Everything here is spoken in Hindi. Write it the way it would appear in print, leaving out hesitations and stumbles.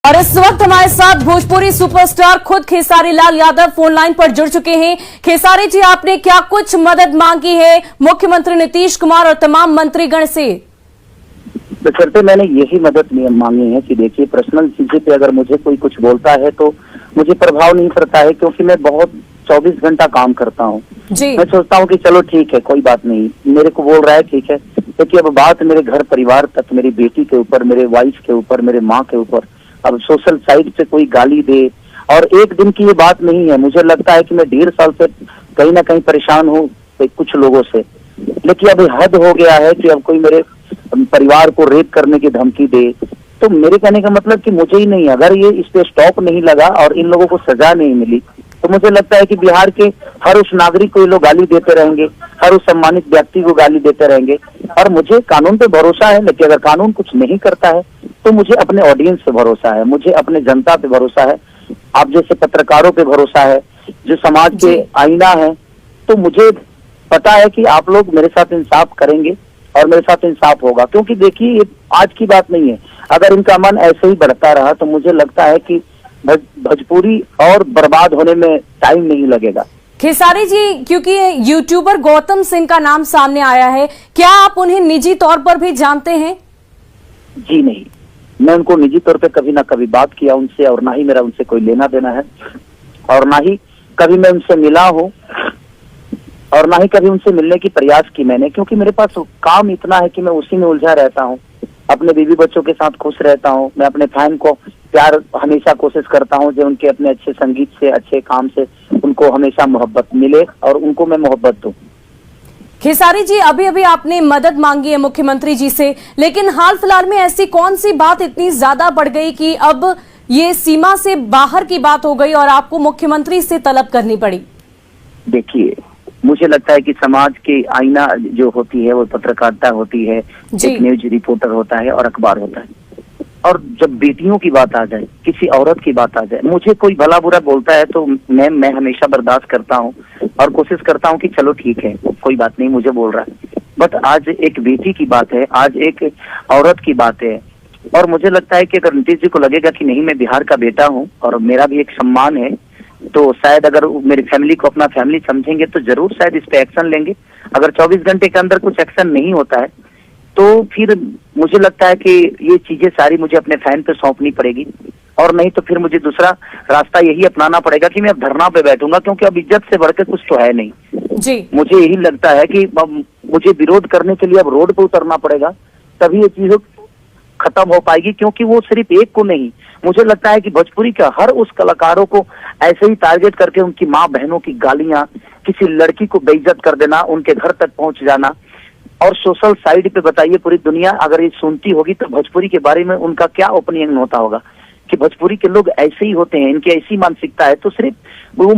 और इस वक्त हमारे साथ भोजपुरी सुपरस्टार खुद खेसारी लाल यादव फोन लाइन पर जुड़ चुके हैं। खेसारी जी, आपने क्या कुछ मदद मांगी है मुख्यमंत्री नीतीश कुमार और तमाम मंत्रीगण से? तो मैंने यही मदद मांगी है कि देखिए, पर्सनल चीजें पे अगर मुझे कोई कुछ बोलता है तो मुझे प्रभाव नहीं पड़ता है, क्योंकि मैं बहुत 24 घंटा काम करता हूँ। मैं सोचता हूँ कि चलो ठीक है, कोई बात नहीं, मेरे को बोल रहा है ठीक है, क्योंकि अब बात मेरे घर परिवार तक, मेरी बेटी के ऊपर, मेरे वाइफ के ऊपर, मेरे माँ के ऊपर, अब सोशल साइड से कोई गाली दे, और एक दिन की ये बात नहीं है। मुझे लगता है कि मैं 1.5 साल से कहीं ना कहीं परेशान हूँ कुछ लोगों से, लेकिन अब हद हो गया है कि अब कोई मेरे परिवार को रेप करने की धमकी दे, तो मेरे कहने का मतलब कि मुझे ही नहीं, अगर ये इस पे स्टॉप नहीं लगा और इन लोगों को सजा नहीं मिली, तो मुझे लगता है कि बिहार के हर उस नागरिक को ये लोग गाली देते रहेंगे, हर उस सम्मानित व्यक्ति को गाली देते रहेंगे। और मुझे कानून पे भरोसा है, लेकिन अगर कानून कुछ नहीं करता है तो मुझे अपने ऑडियंस पे भरोसा है, मुझे अपने जनता पे भरोसा है, आप जैसे पत्रकारों पे भरोसा है, जो समाज के आईना है। तो मुझे पता है कि आप लोग मेरे साथ इंसाफ करेंगे और मेरे साथ इंसाफ होगा, क्योंकि देखिए ये आज की बात नहीं है। अगर इनका मन ऐसे ही बढ़ता रहा तो मुझे लगता है कि भोजपुरी और बर्बाद होने में टाइम नहीं लगेगा। खेसारी जी, क्योंकि यूट्यूबर गौतम सिंह का नाम सामने आया है, क्या आप उन्हें निजी तौर पर भी जानते हैं? जी नहीं, मैं उनको निजी तौर पे कभी ना कभी बात किया उनसे, और ना ही मेरा उनसे कोई लेना देना है, और ना ही कभी मैं उनसे मिला हूँ, और ना ही कभी उनसे मिलने की प्रयास की मैंने, क्योंकि मेरे पास काम इतना है कि मैं उसी में उलझा रहता हूँ। अपने बीवी बच्चों के साथ खुश रहता हूँ, मैं अपने फैन को प्यार हमेशा कोशिश करता हूँ जो उनके अपने अच्छे संगीत से, अच्छे काम से उनको हमेशा मोहब्बत मिले और उनको मैं मोहब्बत दूं। खेसारी जी, अभी अभी आपने मदद मांगी है मुख्यमंत्री जी से, लेकिन हाल फिलहाल में ऐसी कौन सी बात इतनी ज्यादा बढ़ गई कि अब ये सीमा से बाहर की बात हो गई और आपको मुख्यमंत्री से तलब करनी पड़ी? देखिए, मुझे लगता है कि समाज के आईना जो होती है वो पत्रकारिता होती है, एक न्यूज रिपोर्टर होता है और अखबार होता है। और जब बेटियों की बात आ जाए, किसी औरत की बात आ जाए, मुझे कोई भला बुरा बोलता है तो मैं हमेशा बर्दाश्त करता हूँ और कोशिश करता हूँ कि चलो ठीक है, कोई बात नहीं, मुझे बोल रहा है। बट आज एक बेटी की बात है, आज एक औरत की बात है, और मुझे लगता है कि अगर नीतीश जी को लगेगा कि नहीं, मैं बिहार का बेटा हूँ और मेरा भी एक सम्मान है, तो शायद अगर मेरी फैमिली को अपना फैमिली समझेंगे तो जरूर शायद इस पे एक्शन लेंगे। अगर 24 घंटे के अंदर कुछ एक्शन नहीं होता है तो फिर मुझे लगता है कि ये चीजें सारी मुझे अपने फैन पे सौंपनी पड़ेगी, और नहीं तो फिर मुझे दूसरा रास्ता यही अपनाना पड़ेगा कि मैं अब धरना पे बैठूंगा, क्योंकि अब इज्जत से बढ़कर कुछ तो है नहीं। जी, मुझे यही लगता है कि मुझे विरोध करने के लिए अब रोड पे उतरना पड़ेगा, तभी ये चीज खत्म हो पाएगी। क्योंकि वो सिर्फ एक को नहीं, मुझे लगता है कि भोजपुरी का हर उस कलाकारों को ऐसे ही टारगेट करके उनकी माँ बहनों की गालियां, किसी लड़की को बेइज्जत कर देना, उनके घर तक पहुंच जाना, और सोशल साइड पे बताइए पूरी दुनिया अगर ये सुनती होगी तो भोजपुरी के बारे में उनका क्या ओपिनियन होता होगा कि भोजपुरी के लोग ऐसे ही होते हैं, इनकी ऐसी मानसिकता है। तो सिर्फ